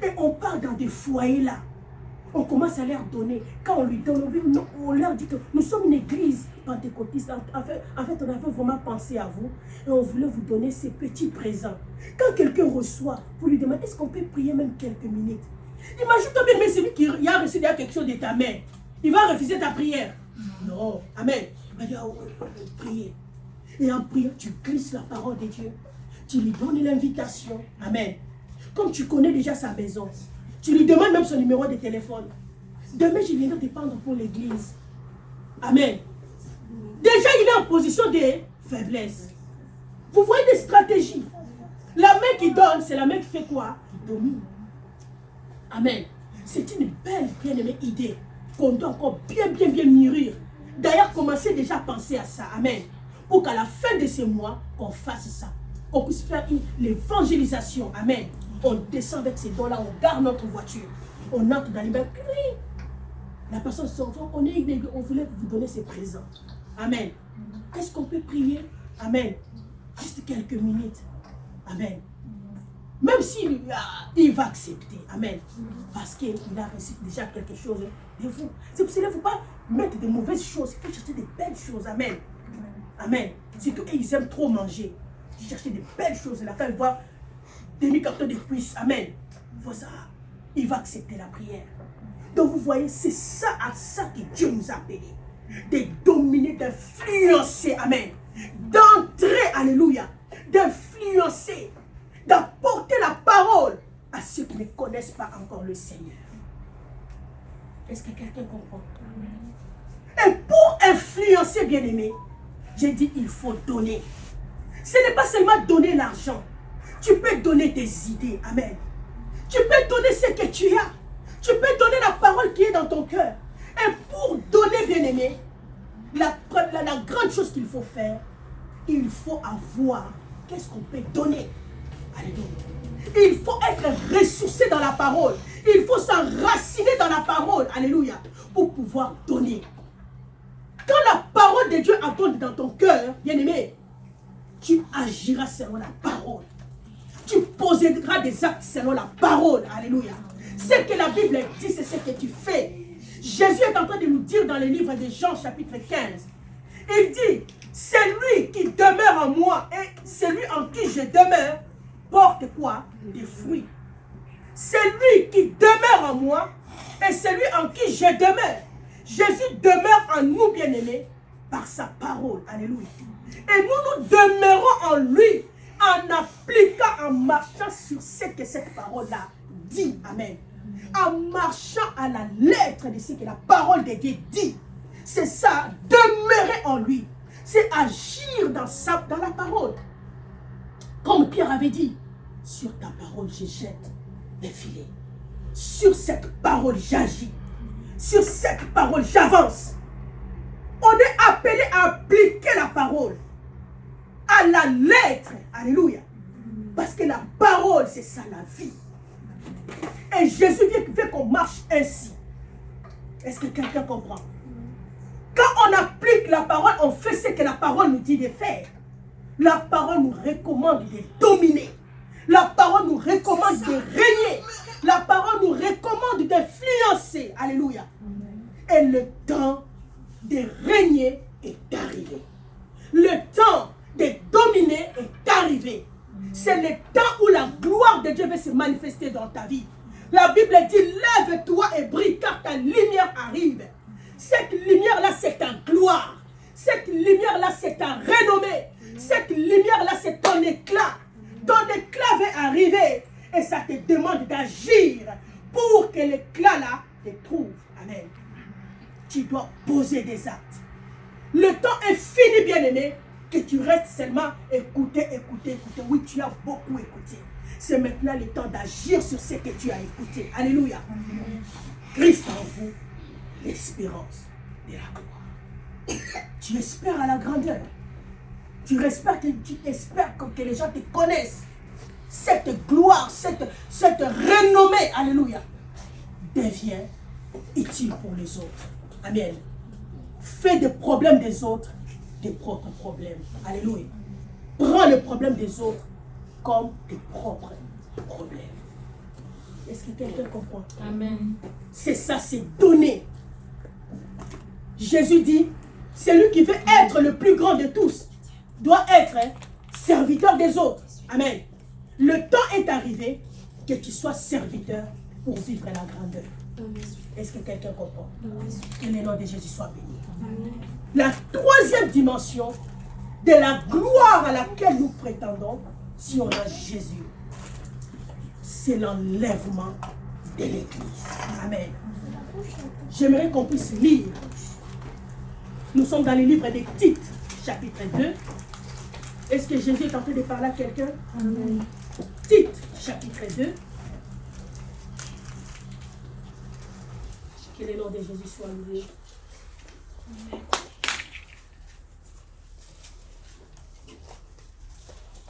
Et on part dans des foyers là. On commence à leur donner. Quand on lui donne, on leur dit que nous sommes une église pentecôtiste. En fait, on avait vraiment pensé à vous. Et on voulait vous donner ces petits présents. Quand quelqu'un reçoit, vous lui demandez, est-ce qu'on peut prier même quelques minutes? Imagine-toi bien, mais celui qui a reçu quelque chose de ta main, il va refuser ta prière. Non. Amen. Il va dire, prier. Et en priant, tu glisses la parole de Dieu. Tu lui donnes l'invitation. Amen. Comme tu connais déjà sa maison. Tu lui demandes même son numéro de téléphone. Demain, je viendrai te prendre pour l'église. Amen. Déjà, il est en position de faiblesse. Vous voyez des stratégies. La main qui donne, c'est la main qui fait quoi? Qui domine. Amen. C'est une belle, bien-aimée idée qu'on doit encore bien mûrir. D'ailleurs, commencez déjà à penser à ça. Amen. Pour qu'à la fin de ce mois, on fasse ça. On puisse faire l'évangélisation. Amen. On descend avec ces dons-là, on garde notre voiture. On entre dans les mains. La personne s'en va, on voulait vous donner ses présents. Amen. Est-ce qu'on peut prier? Amen. Juste quelques minutes. Amen. Même s'il il va accepter. Amen. Parce qu'il a reçu déjà quelque chose de vous. C'est pour cela qu'il ne faut pas mettre de mauvaises choses. Il faut chercher des belles choses. Amen. Amen. Surtout, ils aiment trop manger. Chercher des belles choses. La femme voit demi-carton de cuisses. Amen. Voilà. Il va accepter la prière. Donc vous voyez, c'est ça à ça que Dieu nous a appelés. De dominer, d'influencer. Amen. D'entrer, alléluia. D'influencer. D'apporter la parole à ceux qui ne connaissent pas encore le Seigneur. Est-ce que quelqu'un comprend? Et pour influencer, bien-aimé, j'ai dit il faut donner. Ce n'est pas seulement donner l'argent. Tu peux donner tes idées. Amen. Tu peux donner ce que tu as. Tu peux donner la parole qui est dans ton cœur. Et pour donner, bien-aimé, la grande chose qu'il faut faire, il faut avoir qu'est-ce qu'on peut donner. Alléluia. Il faut être ressourcé dans la parole. Il faut s'enraciner dans la parole. Alléluia. Pour pouvoir donner. Quand la parole de Dieu abonde dans ton cœur, bien-aimé, tu agiras selon la parole. Tu poseras des actes selon la parole. Alléluia. Ce que la Bible dit, c'est ce que tu fais. Jésus est en train de nous dire dans le livre de Jean, chapitre 15. Il dit, celui qui demeure en moi et celui en qui je demeure, porte quoi? Des fruits. Celui qui demeure en moi et celui en qui je demeure. Jésus demeure en nous, bien-aimés, par sa parole. Alléluia. Et nous demeurons en lui en appliquant, en marchant sur ce que cette parole-là dit. Amen. En marchant à la lettre de ce que la parole de Dieu dit. C'est ça, demeurer en lui. C'est agir dans la parole. Comme Pierre avait dit, sur ta parole je jette mes filets. Sur cette parole j'agis. Sur cette parole j'avance. On est appelé à appliquer la parole à la lettre. Alléluia. Parce que la parole, c'est ça la vie. Et Jésus veut qu'on marche ainsi. Est-ce que quelqu'un comprend? Quand on applique la parole, on fait ce que la parole nous dit de faire. La parole nous recommande de dominer. La parole nous recommande de régner. La parole nous recommande d'influencer. Alléluia. Et le temps de régner est arrivé. Le temps de dominer est arrivé. C'est le temps où la gloire de Dieu va se manifester dans ta vie. La Bible dit, lève-toi et brille car ta lumière arrive. Cette lumière-là, c'est ta gloire. Cette lumière-là, c'est ta renommée. Cette lumière-là, c'est ton éclat. Ton éclat va arriver et ça te demande d'agir pour que l'éclat-là te trouve. Amen. Tu dois poser des actes. Le temps est fini, bien-aimé, que tu restes seulement écouter. Oui, tu as beaucoup écouté. C'est maintenant le temps d'agir sur ce que tu as écouté. Alléluia. Christ en vous, l'espérance de la gloire. Tu espères à la grandeur. Tu espères que les gens te connaissent. Cette gloire, cette renommée, alléluia, devient utile pour les autres. Amen. Fais des problèmes des autres tes propres problèmes. Alléluia. Prends le problème des autres comme tes propres problèmes. Est-ce que quelqu'un comprend? Amen. C'est ça, c'est donner. Jésus dit, celui qui veut être le plus grand de tous doit être serviteur des autres. Amen. Le temps est arrivé que tu sois serviteur pour vivre la grandeur. Est-ce que quelqu'un comprend? Que le nom de Jésus soit béni. Amen. La troisième dimension de la gloire à laquelle nous prétendons, si on a Jésus, c'est l'enlèvement de l'Église. Amen. J'aimerais qu'on puisse lire Nous sommes dans le livre des Tites, chapitre 2. Est-ce que Jésus est en train de parler à quelqu'un? Amen. Tites, chapitre 2. Que le nom de Jésus soit loué.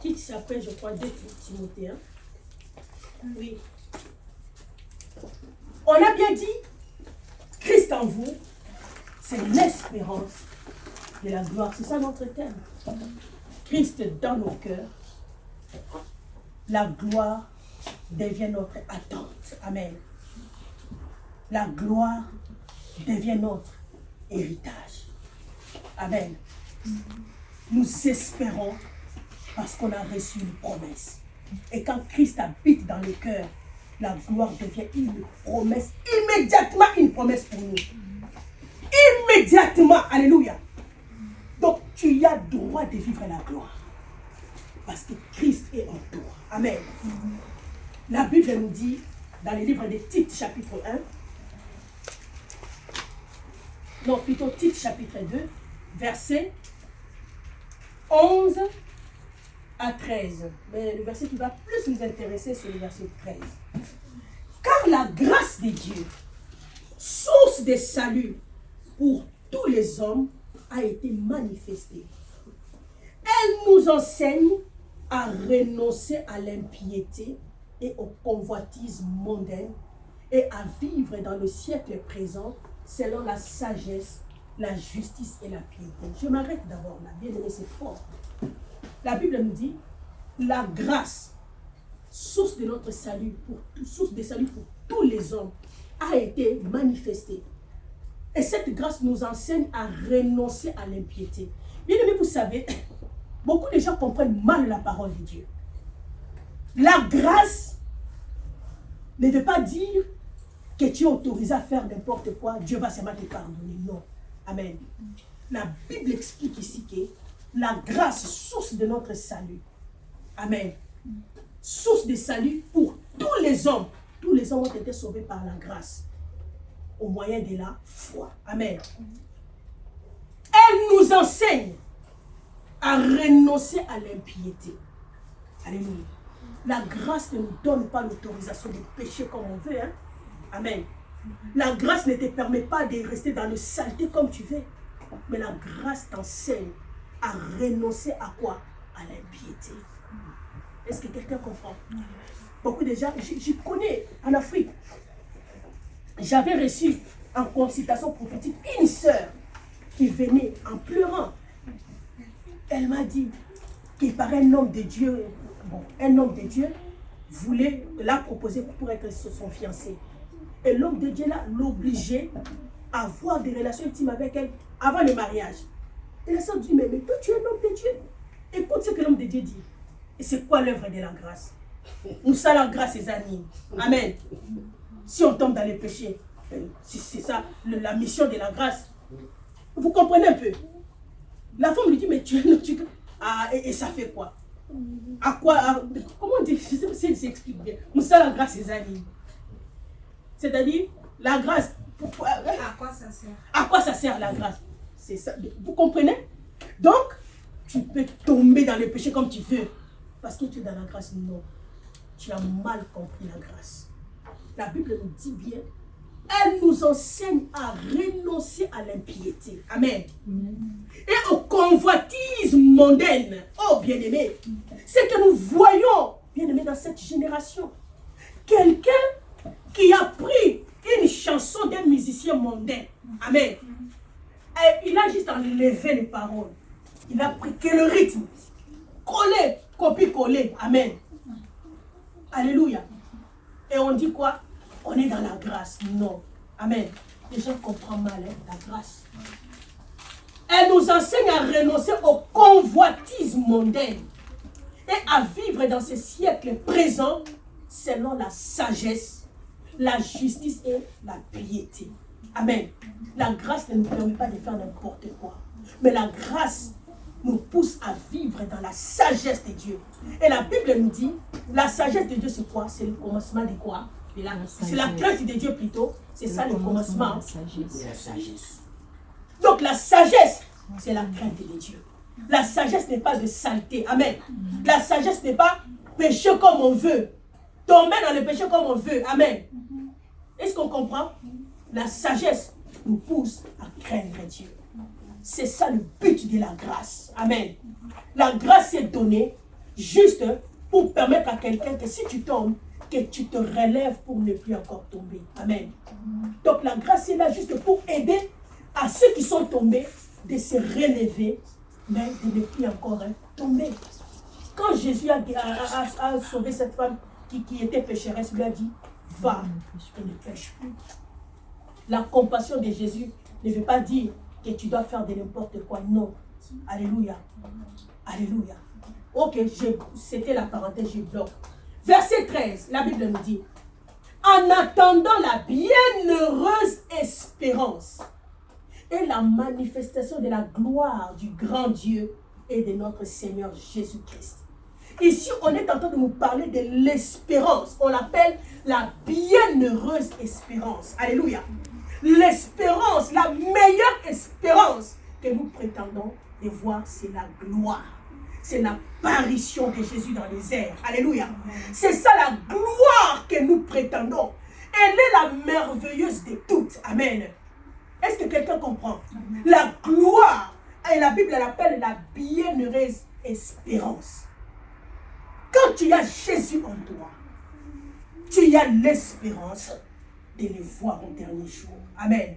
Tites, c'est après, je crois, 2 Timothée. Oui. On a bien dit, Christ en vous, c'est l'espérance de la gloire. C'est ça notre thème. Christ dans nos cœurs, la gloire devient notre attente. Amen. La gloire devient notre héritage. Amen. Nous espérons parce qu'on a reçu une promesse. Et quand Christ habite dans le cœur, la gloire devient une promesse, immédiatement une promesse pour nous. Immédiatement, alléluia. Donc tu as droit de vivre la gloire. Parce que Christ est en toi. Amen. La Bible nous dit, dans le livre de Tite, chapitre 1, non, plutôt Tite, chapitre 2, verset 11 à 13. Mais le verset qui va plus nous intéresser, c'est le verset 13. Car la grâce de Dieu, source de salut pour tous les hommes, a été manifestée. Elle nous enseigne à renoncer à l'impiété et aux convoitises mondaines et à vivre dans le siècle présent selon la sagesse, la justice et la piété. Je m'arrête d'abord là, bien aimé, c'est fort. La Bible nous dit, la grâce, source de notre salut, source de salut pour tous les hommes, a été manifestée. Et cette grâce nous enseigne à renoncer à l'impiété. Bien aimé, vous savez, beaucoup de gens comprennent mal la parole de Dieu. La grâce ne veut pas dire que tu es autorisé à faire n'importe quoi, Dieu va seulement te pardonner. Non. Amen. La Bible explique ici que la grâce, source de notre salut. Amen. Source de salut pour tous les hommes. Tous les hommes ont été sauvés par la grâce. Au moyen de la foi. Amen. Elle nous enseigne à renoncer à l'impiété. Alléluia. La grâce ne nous donne pas l'autorisation de pécher comme on veut. Hein? Amen. La grâce ne te permet pas de rester dans le saleté comme tu veux. Mais la grâce t'enseigne à renoncer à quoi? À l'impiété. Est-ce que quelqu'un comprend? Beaucoup de gens, je connais en Afrique. J'avais reçu en consultation prophétique une sœur qui venait en pleurant. Elle m'a dit qu'il paraît un homme de Dieu, un homme de Dieu voulait la proposer pour être son fiancé. Et l'homme de Dieu là l'obligeait à avoir des relations intimes avec elle avant le mariage. Et la sœur dit, mais toi tu es un homme de Dieu. Écoute ce que l'homme de Dieu dit. Et c'est quoi l'œuvre de la grâce? Nous sommes la grâce et amis. Amen. Si on tombe dans les péchés, c'est ça la mission de la grâce. Vous comprenez un peu? La femme lui dit, mais tu ah, et ça fait quoi? À quoi? Comment on dit? Je ne sais pas si elle s'explique bien. Nous sommes la grâce et amis. C'est-à-dire, la grâce. À quoi ça sert? À quoi ça sert la grâce? C'est ça. Vous comprenez? Donc, tu peux tomber dans le péché comme tu veux. Parce que tu es dans la grâce. Non. Tu as mal compris la grâce. La Bible nous dit bien, elle nous enseigne à renoncer à l'impiété. Amen. Et aux convoitises mondaines. Oh, bien-aimé, c'est que nous voyons, bien-aimé, dans cette génération, quelqu'un qui a pris une chanson d'un musicien mondain. Amen. Et il a juste enlevé les paroles. Il a pris que le rythme. Collé, copie-coller. Amen. Alléluia. Et on dit quoi? On est dans la grâce. Non. Amen. Les gens comprennent mal la grâce. Elle nous enseigne à renoncer aux convoitises mondaines et à vivre dans ce siècle présent selon la sagesse, la justice et la piété. Amen. La grâce ne nous permet pas de faire n'importe quoi. Mais la grâce nous pousse à vivre dans la sagesse de Dieu. Et la Bible nous dit, la sagesse de Dieu c'est quoi? C'est le commencement de quoi? C'est la crainte de Dieu plutôt. C'est ça le commencement de la sagesse. Donc la sagesse, c'est la crainte de Dieu. La sagesse n'est pas de saleté. Amen. La sagesse n'est pas pécher comme on veut. Tomber dans le péché comme on veut. Amen. Est-ce qu'on comprend? La sagesse nous pousse à craindre Dieu. C'est ça le but de la grâce. Amen. La grâce est donnée juste pour permettre à quelqu'un que si tu tombes, que tu te relèves pour ne plus encore tomber. Amen. Donc la grâce est là juste pour aider à ceux qui sont tombés de se relever, mais de ne plus encore tomber. Quand Jésus a sauvé cette femme qui était pécheresse, il lui a dit, va et ne pêche plus. La compassion de Jésus ne veut pas dire que tu dois faire de n'importe quoi. Non. Alléluia. Alléluia. Ok, c'était la parenthèse, je bloque. Verset 13, la Bible nous dit, en attendant la bienheureuse espérance et la manifestation de la gloire du grand Dieu et de notre Seigneur Jésus-Christ. Ici, on est en train de nous parler de l'espérance. On l'appelle la bienheureuse espérance. Alléluia. L'espérance, la meilleure espérance que nous prétendons de voir, c'est la gloire. C'est l'apparition de Jésus dans les airs. Alléluia. C'est ça la gloire que nous prétendons. Elle est la merveilleuse de toutes. Amen. Est-ce que quelqu'un comprend? La gloire, et la Bible l'appelle la bienheureuse espérance. Quand tu as Jésus en toi, tu as l'espérance de le voir au dernier jour. Amen.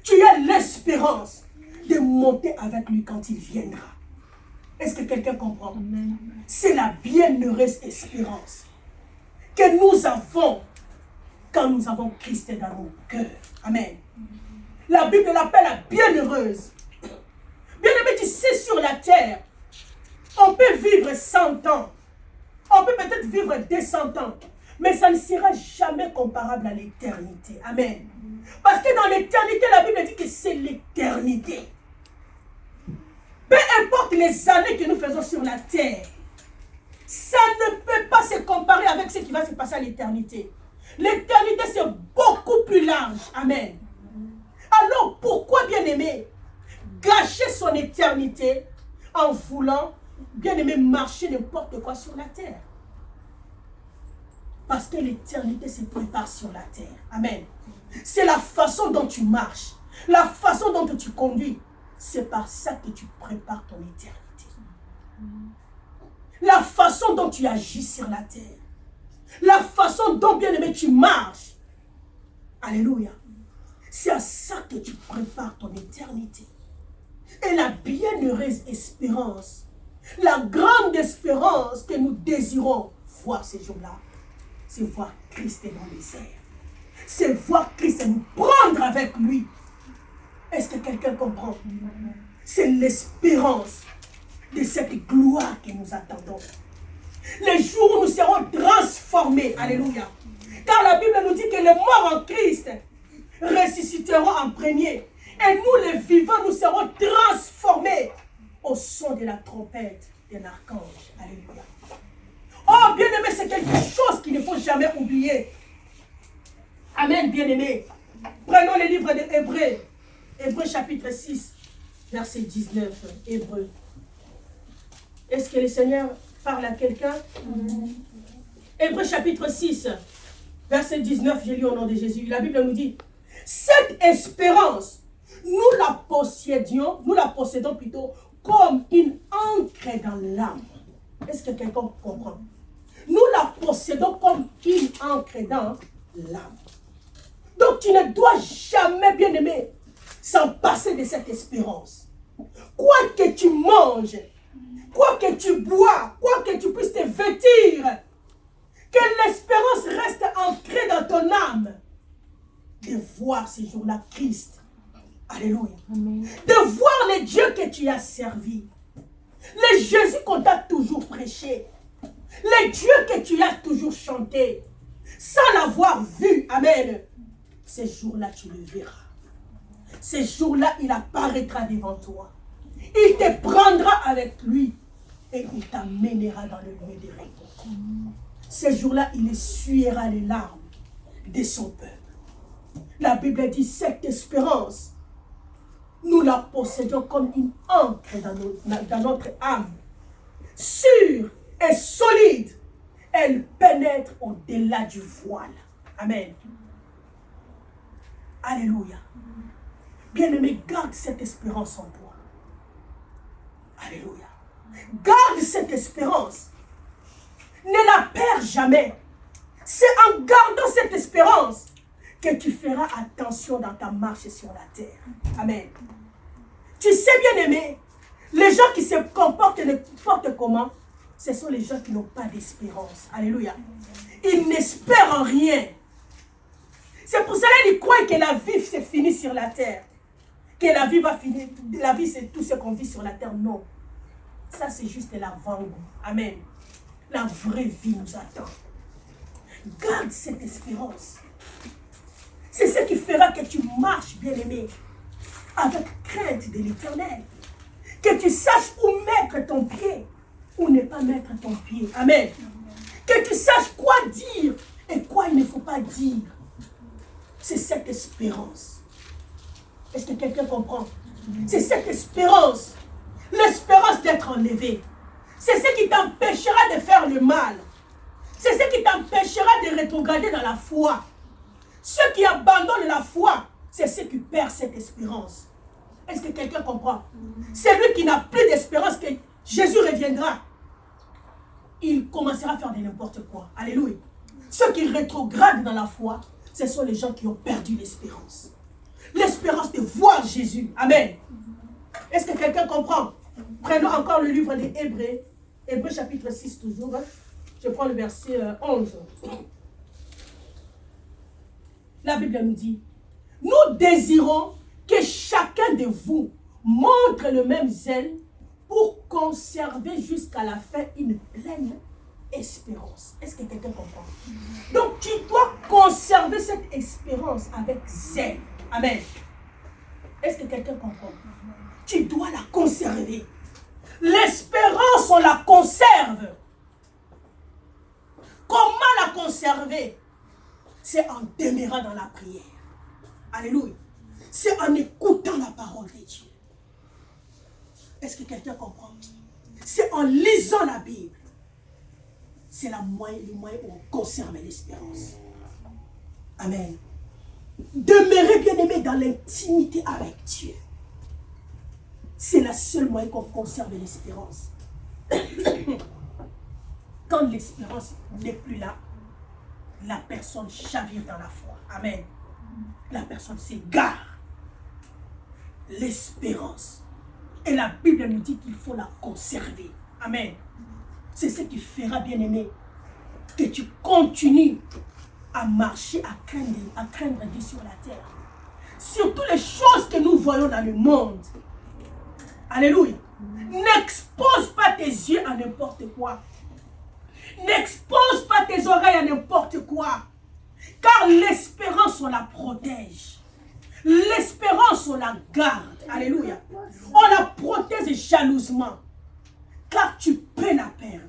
Tu as l'espérance de monter avec lui quand il viendra. Est-ce que quelqu'un comprend? C'est la bienheureuse espérance que nous avons quand nous avons Christ dans nos cœurs. Amen. La Bible l'appelle la bienheureuse. Bien-aimé, tu sais, sur la terre, on peut vivre 100 ans. On peut peut-être vivre 200 ans. Mais ça ne sera jamais comparable à l'éternité. Amen. Parce que dans l'éternité, la Bible dit que c'est l'éternité. Peu importe les années que nous faisons sur la terre, ça ne peut pas se comparer avec ce qui va se passer à l'éternité. L'éternité, c'est beaucoup plus large. Amen. Alors, pourquoi, bien-aimé, gâcher son éternité en voulant, bien-aimé, marcher n'importe quoi sur la terre? Parce que l'éternité se prépare sur la terre. Amen. C'est la façon dont tu marches, la façon dont tu conduis. C'est par ça que tu prépares ton éternité. La façon dont tu agis sur la terre. La façon dont, bien-aimé, tu marches. Alléluia. C'est à ça que tu prépares ton éternité. Et la bienheureuse espérance, la grande espérance que nous désirons voir ces jours-là, c'est voir Christ dans les airs. C'est voir Christ et nous prendre avec lui. Est-ce que quelqu'un comprend? C'est l'espérance de cette gloire que nous attendons. Les jours où nous serons transformés. Alléluia. Car la Bible nous dit que les morts en Christ ressusciteront en premier. Et nous, les vivants, nous serons transformés au son de la trompette d'un archange. Alléluia. Oh, bien-aimé, c'est quelque chose qu'il ne faut jamais oublier. Amen, bien-aimé. Prenons le livre de Hébreux. Hébreux chapitre 6, verset 19. Hébreux. Est-ce que le Seigneur parle à quelqu'un? Hébreux chapitre 6, verset 19, j'ai lu au nom de Jésus. La Bible nous dit, cette espérance, nous la possédons plutôt comme une encre dans l'âme. Est-ce que quelqu'un comprend? Nous la possédons comme une encre dans l'âme. Donc tu ne dois jamais, bien aimé, s'en passer de cette espérance. Quoi que tu manges, quoi que tu bois, quoi que tu puisses te vêtir, que l'espérance reste ancrée dans ton âme. De voir ces jours-là Christ. Alléluia. Amen. De voir le Dieu que tu as servi. Le Jésus qu'on t'a toujours prêché. Le Dieu que tu as toujours chanté. Sans l'avoir vu. Amen. Ces jours-là, tu le verras. Ces jours-là, il apparaîtra devant toi. Il te prendra avec lui. Et il t'amènera dans le lieu de repos. Ces jours-là, il essuiera les larmes de son peuple. La Bible dit, cette espérance, nous la possédons comme une ancre dans notre âme. Sûre et solide, elle pénètre au-delà du voile. Amen. Alléluia. Bien-aimé, garde cette espérance en toi. Alléluia. Garde cette espérance. Ne la perds jamais. C'est en gardant cette espérance que tu feras attention dans ta marche sur la terre. Amen. Tu sais, bien-aimé, les gens qui se comportent n'importe comment, ce sont les gens qui n'ont pas d'espérance. Alléluia. Ils n'espèrent en rien. C'est pour cela qu'ils croient que la vie c'est fini sur la terre. Que la vie va finir. La vie c'est tout ce qu'on vit sur la terre. Non. Ça c'est juste l'avant-goût. Amen. La vraie vie nous attend. Garde cette espérance. C'est ce qui fera que tu marches, bien-aimé, avec crainte de l'Éternel. Que tu saches où mettre ton pied, ou ne pas mettre ton pied. Amen. Que tu saches quoi dire et quoi il ne faut pas dire. C'est cette espérance. Est-ce que quelqu'un comprend? C'est cette espérance. L'espérance d'être enlevé. C'est ce qui t'empêchera de faire le mal. C'est ce qui t'empêchera de rétrograder dans la foi. Ceux qui abandonnent la foi, c'est ceux qui perdent cette espérance. Est-ce que quelqu'un comprend? C'est lui qui n'a plus d'espérance que Jésus reviendra. Il commencera à faire de n'importe quoi. Alléluia. Ceux qui rétrogradent dans la foi, ce sont les gens qui ont perdu l'espérance. L'espérance de voir Jésus. Amen. Est-ce que quelqu'un comprend? Prenons encore le livre des Hébreux. Hébreux chapitre 6 toujours. Je prends le verset 11. La Bible nous dit, nous désirons que chacun de vous montre le même zèle pour conserver jusqu'à la fin une pleine espérance. Est-ce que quelqu'un comprend? Donc tu dois conserver cette espérance avec zèle. Amen. Est-ce que quelqu'un comprend? Tu dois la conserver. L'espérance, on la conserve. Comment la conserver? C'est en demeurant dans la prière. Alléluia. C'est en écoutant la parole de Dieu. Est-ce que quelqu'un comprend? C'est en lisant la Bible. C'est le moyen où on conserve l'espérance. Amen. Demeurez bien-aimés dans l'intimité avec Dieu. C'est la seule moyen qu'on conserve l'espérance. Quand l'espérance n'est plus là, la personne chavire dans la foi. Amen. La personne s'égare. L'espérance. Et la Bible nous dit qu'il faut la conserver. Amen. C'est ce qui fera, bien-aimé, que tu continues à marcher, à craindre Dieu sur la terre. Surtout les choses que nous voyons dans le monde. Alléluia. N'expose pas tes yeux à n'importe quoi. N'expose pas tes oreilles à n'importe quoi. Car l'espérance, on la protège. L'espérance, on la garde. Alléluia. On la protège jalousement. Car tu peux la perdre.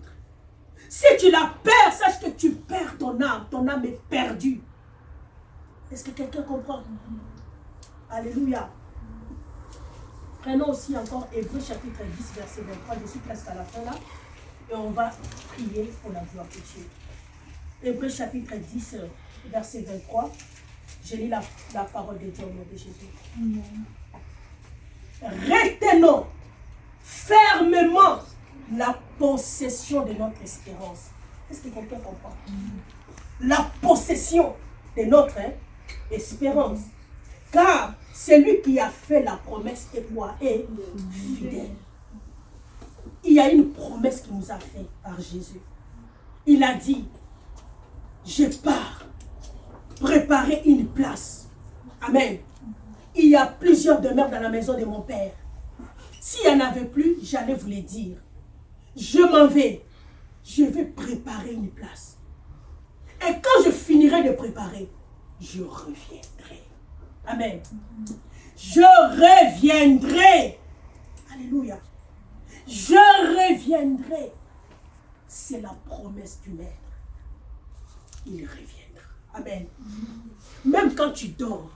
Si tu la perds, sache que tu perds ton âme. Ton âme est perdue. Est-ce que quelqu'un comprend? Alléluia. Prenons aussi encore Hébreux chapitre 10, verset 23. Je suis presque à la fin là. Et on va prier pour la gloire de Dieu. Hébreux chapitre 10, verset 23. Je lis la parole de Dieu au nom de Jésus. Retenons fermement la possession de notre espérance. Est-ce que quelqu'un comprend? La possession de notre espérance. Car celui qui a fait la promesse est quoi? Est fidèle. Il y a une promesse qu'il nous a faite par Jésus. Il a dit, je pars préparer une place. Amen. Il y a plusieurs demeures dans la maison de mon Père. S'il n'y en avait plus, j'allais vous le dire. Je m'en vais. Je vais préparer une place. Et quand je finirai de préparer, je reviendrai. Amen. Je reviendrai. Alléluia. Je reviendrai. C'est la promesse du Maître. Il reviendra. Amen. Même quand tu dors,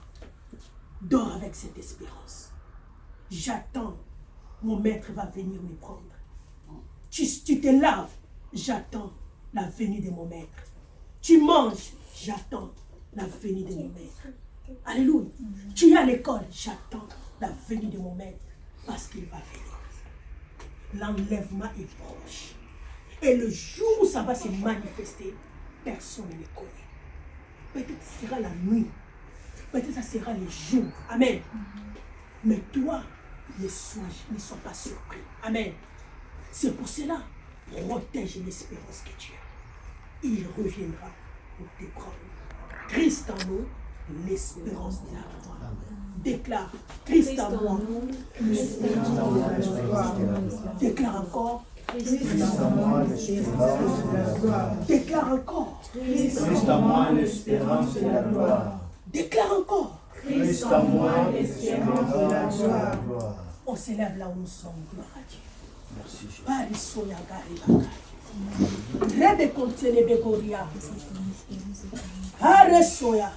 dors avec cette espérance. j'attends, mon maître va venir me prendre. Tu te laves, j'attends la venue de mon maître. Tu manges, j'attends la venue de mon maître. Alléluia. Tu es à l'école, j'attends la venue de mon maître parce qu'il va venir. L'enlèvement est proche. Et le jour où ça va se manifester, personne ne le connaît. Peut-être ce sera la nuit. Peut-être ça sera le jour. Amen. Mais toi, ne sois pas surpris. Amen. C'est pour cela, protège l'espérance que tu as. Il reviendra pour te prendre. Christ en nous, l'espérance de la gloire. Déclare, Christ en moi, l'espérance de la gloire. Déclare encore, Christ en moi, l'espérance de la gloire. Déclare encore, Christ en moi, l'espérance de la gloire. Déclare encore, Christ en moi, l'espérance de la gloire. On s'élève là où nous sommes, gloire à Dieu. Merci Jésus. Parisoya gari bagari. Rebe kontele begoria. Aresoya.